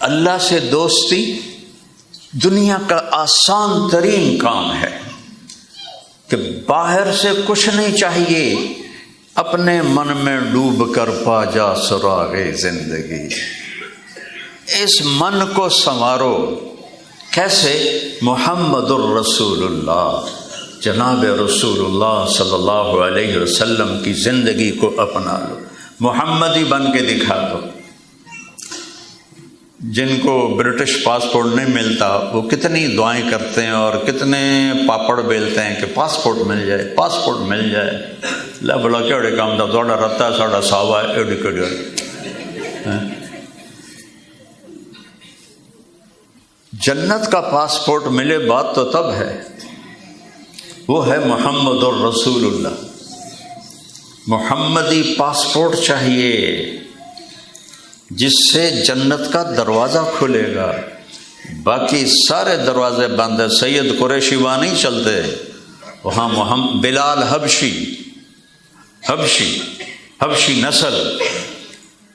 اللہ سے دوستی دنیا کا آسان ترین کام ہے کہ باہر سے کچھ نہیں چاہیے، اپنے من میں ڈوب کر پا جا سراغ زندگی۔ اس من کو سنوارو، کیسے؟ محمد الرسول اللہ، جناب رسول اللہ صلی اللہ علیہ وسلم کی زندگی کو اپنا لو، محمدی بن کے دکھا دو۔ جن کو برٹش پاسپورٹ نہیں ملتا وہ کتنی دعائیں کرتے ہیں اور کتنے پاپڑ بیلتے ہیں کہ پاسپورٹ مل جائے، پاسپورٹ مل جائے۔ لا بلا کہڑے کام دا تھوڑا رتا ساڑا ساوا ہے ایڈی کڑی۔ جنت کا پاسپورٹ ملے بات تو تب ہے، وہ ہے محمد الرسول اللہ۔ محمدی پاسپورٹ چاہیے جس سے جنت کا دروازہ کھلے گا، باقی سارے دروازے بند ہیں۔ سید قریشی وہاں نہیں چلتے، وہاں محمد بلال حبشی نسل،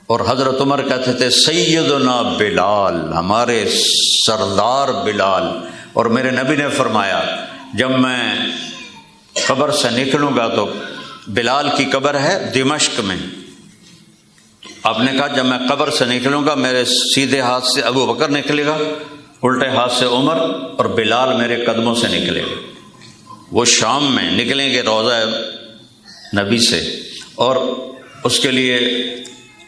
اور حضرت عمر کہتے تھے سیدنا بلال، ہمارے سردار بلال۔ اور میرے نبی نے فرمایا جب میں قبر سے نکلوں گا تو بلال کی قبر ہے دمشق میں، آپ نے کہا جب میں قبر سے نکلوں گا میرے سیدھے ہاتھ سے ابو بکر نکلے گا، الٹے ہاتھ سے عمر، اور بلال میرے قدموں سے نکلے گا۔ وہ شام میں نکلیں گے روضہ نبی سے، اور اس کے لیے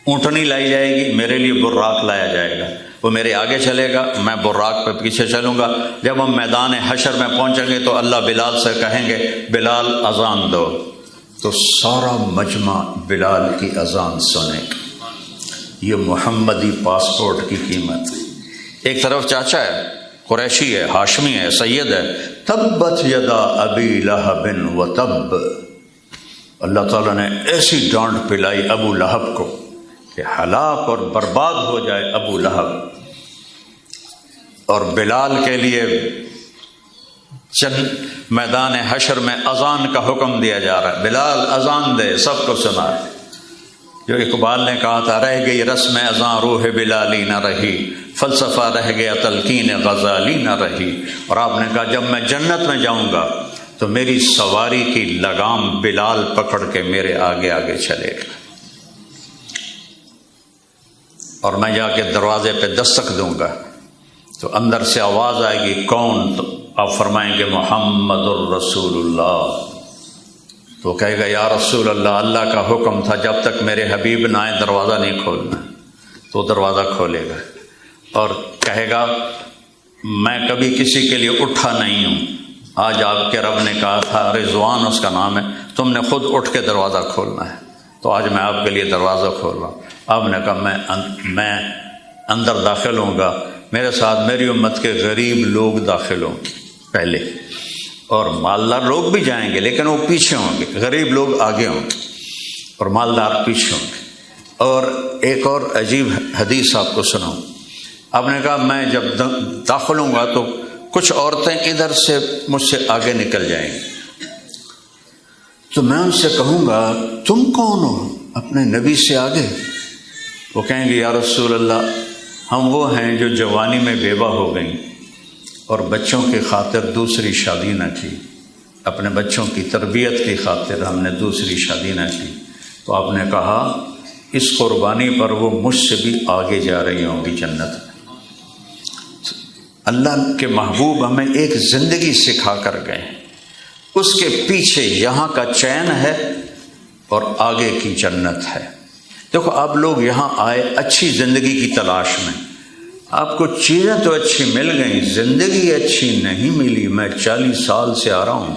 اونٹنی لائی جائے گی، میرے لیے براق لایا جائے گا۔ وہ میرے آگے چلے گا، میں براق پہ پیچھے چلوں گا۔ جب ہم میدان حشر میں پہنچیں گے تو اللہ بلال سے کہیں گے بلال اذان دو، تو سارا مجمع بلال کی اذان سنے گا۔ یہ محمدی پاسپورٹ کی قیمت ہے۔ ایک طرف چاچا ہے، قریشی ہے، ہاشمی ہے، سید ہے، تبت یدا ابی لہب وتب، اللہ تعالیٰ نے ایسی ڈانٹ پلائی ابو لہب کو کہ ہلاک اور برباد ہو جائے ابو لہب۔ اور بلال کے لیے میدان حشر میں اذان کا حکم دیا جا رہا ہے، بلال اذان دے، سب کو سنا۔ جو اقبال نے کہا تھا رہ گئی رسم اذان روح بلالی نہ رہی، فلسفہ رہ گیا تلقین غزالی نہ رہی۔ اور آپ نے کہا جب میں جنت میں جاؤں گا تو میری سواری کی لگام بلال پکڑ کے میرے آگے آگے چلے گا، اور میں جا کے دروازے پہ دستک دوں گا تو اندر سے آواز آئے گی کون؟ تو آپ فرمائیں گے محمد الرسول اللہ۔ تو کہے گا یا رسول اللہ، اللہ کا حکم تھا جب تک میرے حبیب نہ آئے دروازہ نہیں کھولنا۔ تو دروازہ کھولے گا اور کہے گا میں کبھی کسی کے لیے اٹھا نہیں ہوں، آج آپ کے رب نے کہا تھا، رضوان اس کا نام ہے، تم نے خود اٹھ کے دروازہ کھولنا ہے، تو آج میں آپ کے لیے دروازہ کھول رہا ہوں۔ آپ نے کہا میں اندر داخل ہوں گا، میرے ساتھ میری امت کے غریب لوگ داخل ہوں گے پہلے، اور مالدار لوگ بھی جائیں گے لیکن وہ پیچھے ہوں گے، غریب لوگ آگے ہوں گے اور مالدار پیچھے ہوں گے۔ اور ایک اور عجیب حدیث آپ کو سناؤں۔ آپ نے کہا میں جب داخل ہوں گا تو کچھ عورتیں ادھر سے مجھ سے آگے نکل جائیں گی، تو میں ان سے کہوں گا تم کون ہو اپنے نبی سے آگے؟ وہ کہیں گے یا رسول اللہ ہم وہ ہیں جو جوانی میں بیوہ ہو گئیں اور بچوں کی خاطر دوسری شادی نہ کی، اپنے بچوں کی تربیت کی خاطر ہم نے دوسری شادی نہ کی۔ تو آپ نے کہا اس قربانی پر وہ مجھ سے بھی آگے جا رہی ہوں گی جنت میں۔ اللہ کے محبوب ہمیں ایک زندگی سکھا کر گئے ہیں، اس کے پیچھے یہاں کا چین ہے اور آگے کی جنت ہے۔ دیکھو آپ لوگ یہاں آئے اچھی زندگی کی تلاش میں، آپ کو چیزیں تو اچھی مل گئیں، زندگی اچھی نہیں ملی۔ میں 40 سال سے آ رہا ہوں،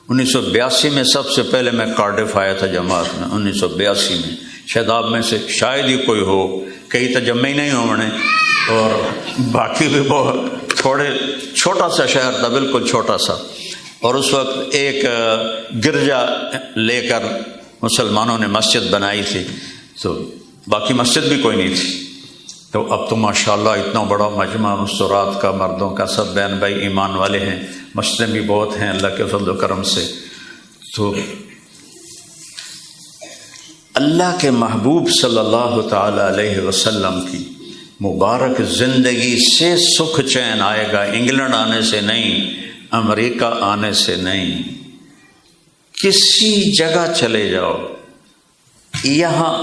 1982 میں سب سے پہلے میں کارڈف آیا تھا جماعت میں، 1982 میں، شاید آپ میں سے شاید ہی کوئی ہو، کئی تجمع ہی نہیں ہونے، اور باقی بھی بہت تھوڑے، چھوٹا سا شہر تھا، بالکل چھوٹا سا، اور اس وقت ایک گرجا لے کر مسلمانوں نے مسجد بنائی تھی، تو باقی مسجد بھی کوئی نہیں تھی۔ تو اب تو ماشاءاللہ اتنا بڑا مجمع مستورات کا، مردوں کا، سب بہن بھائی ایمان والے ہیں، مسجدیں بھی بہت ہیں اللہ کے فضل و کرم سے۔ تو اللہ کے محبوب صلی اللہ تعالی علیہ وسلم کی مبارک زندگی سے سکھ چین آئے گا، انگلینڈ آنے سے نہیں، امریکہ آنے سے نہیں۔ کسی جگہ چلے جاؤ، یہاں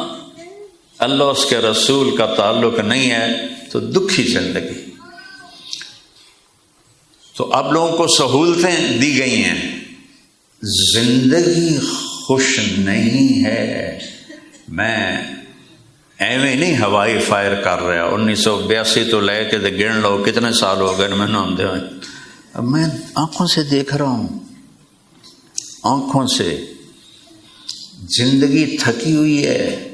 اللہ اس کے رسول کا تعلق نہیں ہے تو دکھی زندگی۔ تو اب لوگوں کو سہولتیں دی گئی ہیں، زندگی خوش نہیں ہے۔ میں ایویں نہیں ہوائی فائر کر رہا، 1982 تو لے کے گن لو کتنے سال ہو گئے میں نام دے۔ اب میں آنکھوں سے دیکھ رہا ہوں، آنکھوں سے زندگی تھکی ہوئی ہے۔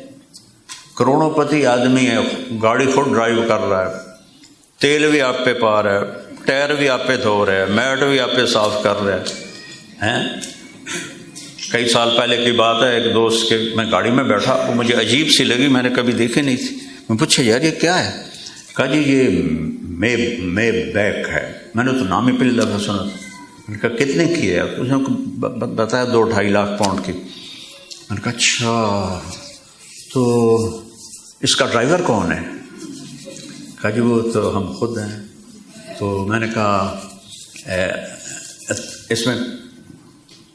کروڑوں پتی آدمی ہے، گاڑی خود ڈرائیو کر رہا ہے، تیل بھی آپ پہ پا رہا ہے، ٹائر بھی آپ پہ دھو رہا ہے، میٹ بھی آپ پہ صاف کر رہا ہے۔ کئی سال پہلے کی بات ہے، ایک دوست کے میں گاڑی میں بیٹھا، وہ مجھے عجیب سی لگی، میں نے کبھی دیکھی نہیں تھی۔ میں پوچھا یار یہ کیا ہے؟ کہا جی یہ مے بیک ہے۔ میں نے تو نام ہی پہلی دفعہ سنا تھا۔ میں نے کہا کتنے کی ہے؟ اس نے بتایا 2-2.5 لاکھ پاؤنڈ کی۔ میں نے کہا اچھا، تو اس کا ڈرائیور کون ہے؟ کہا جی وہ تو ہم خود ہیں۔ تو میں نے کہا اس میں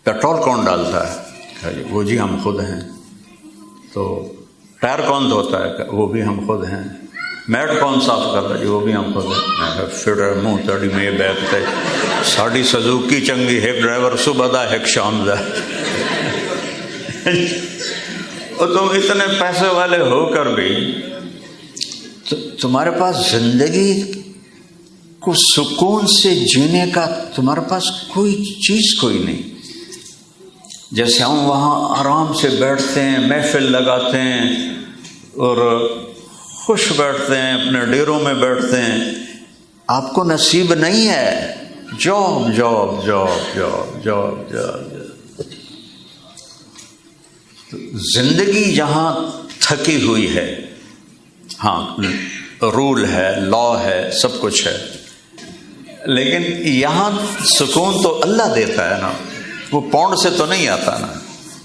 پیٹرول کون ڈالتا ہے؟ کہا جی وہ جی ہم خود ہیں۔ تو ٹائر کون دھوتا ہے؟ وہ بھی ہم خود ہیں۔ میٹ کون صاف کرتا ہے؟ جی وہ بھی ہم خود ہیں۔ پھر منہ تڑی میں بیگ تے ساڑی سزوکی چنگی، ایک ڈرائیور صبح دا ایک شام دا۔ اور تم اتنے پیسے والے ہو کر بھی تمہارے پاس زندگی کو سکون سے جینے کا تمہارے پاس کوئی چیز کوئی نہیں۔ جیسے ہم وہاں آرام سے بیٹھتے ہیں، محفل لگاتے ہیں اور خوش بیٹھتے ہیں، اپنے ڈیروں میں بیٹھتے ہیں، آپ کو نصیب نہیں ہے۔ Job job job job job job. زندگی جہاں تھکی ہوئی ہے، ہاں رول ہے، لا ہے، سب کچھ ہے، لیکن یہاں سکون تو اللہ دیتا ہے نا، وہ پاؤنڈ سے تو نہیں آتا نا،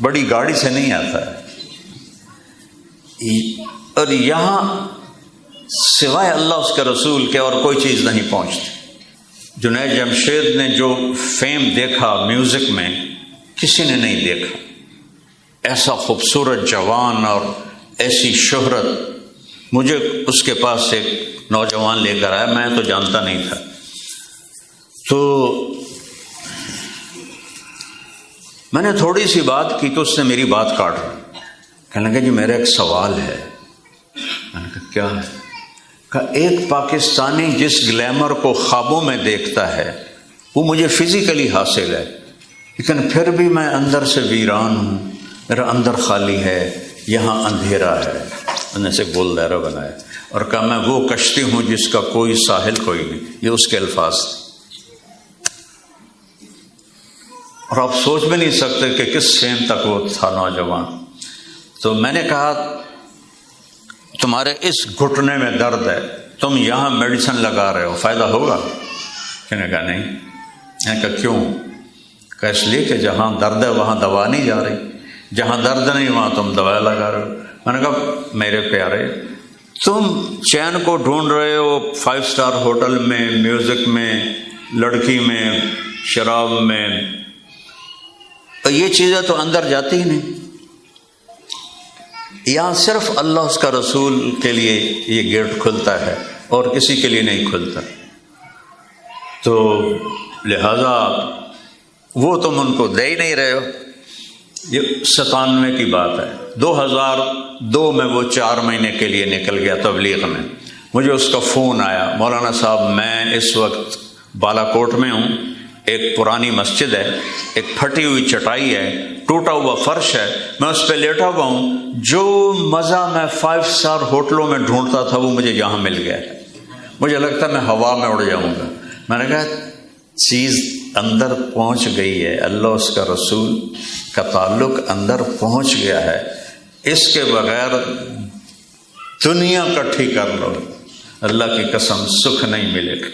بڑی گاڑی سے نہیں آتا ہے۔ اور یہاں سوائے اللہ اس کے رسول کے اور کوئی چیز نہیں پہنچتی۔ جنید جمشید نے جو فیم دیکھا میوزک میں کسی نے نہیں دیکھا، ایسا خوبصورت جوان اور ایسی شہرت۔ مجھے اس کے پاس سے ایک نوجوان لے کر آیا، میں تو جانتا نہیں تھا، تو میں نے تھوڑی سی بات کی تو اس نے میری بات کاٹ دی۔ کہنے لگا جی میرا ایک سوال ہے۔ میں نے کہا کیا ہے؟ کہ ایک پاکستانی جس گلیمر کو خوابوں میں دیکھتا ہے وہ مجھے فزیکلی حاصل ہے، لیکن پھر بھی میں اندر سے ویران ہوں، میرا اندر خالی ہے، یہاں اندھیرا ہے۔ میں نے اسے گول دائرہ بنایا اور کہا میں وہ کشتی ہوں جس کا کوئی ساحل کوئی نہیں۔ یہ اس کے الفاظ تھے، اور آپ سوچ بھی نہیں سکتے کہ کس فیم تک وہ تھا نوجوان۔ تو میں نے کہا تمہارے اس گھٹنے میں درد ہے، تم یہاں میڈیسن لگا رہے ہو، فائدہ ہوگا؟ کہنے کہا نہیں۔ میں نے کہا کیوں؟ کہ اس لیے کہ جہاں درد ہے وہاں دوا نہیں جا رہی، جہاں درد نہیں وہاں تم دوا لگا رہے ہو۔ میں نے کہا میرے پیارے، تم چین کو ڈھونڈ رہے ہو 5 اسٹار ہوٹل میں، میوزک میں، لڑکی میں، شراب میں، یہ چیزیں تو اندر جاتی ہی نہیں۔ یہاں صرف اللہ اس کا رسول کے لیے یہ گیٹ کھلتا ہے اور کسی کے لیے نہیں کھلتا۔ تو لہذا وہ تم ان کو دے ہی نہیں رہے ہو۔ یہ 97 کی بات ہے۔ 2002 میں وہ 4 مہینے کے لیے نکل گیا تبلیغ میں۔ مجھے اس کا فون آیا، مولانا صاحب میں اس وقت بالا کوٹ میں ہوں، ایک پرانی مسجد ہے، ایک پھٹی ہوئی چٹائی ہے، ٹوٹا ہوا فرش ہے، میں اس پہ لیٹا ہوا ہوں، جو مزہ میں 5 اسٹار ہوٹلوں میں ڈھونڈتا تھا وہ مجھے یہاں مل گیا ہے، مجھے لگتا ہے میں ہوا میں اڑ جاؤں گا۔ میں نے کہا چیز اندر پہنچ گئی ہے، اللہ اس کا رسول کا تعلق اندر پہنچ گیا ہے، اس کے بغیر دنیا کٹھی کر لو، اللہ کی قسم سکھ نہیں ملے گا۔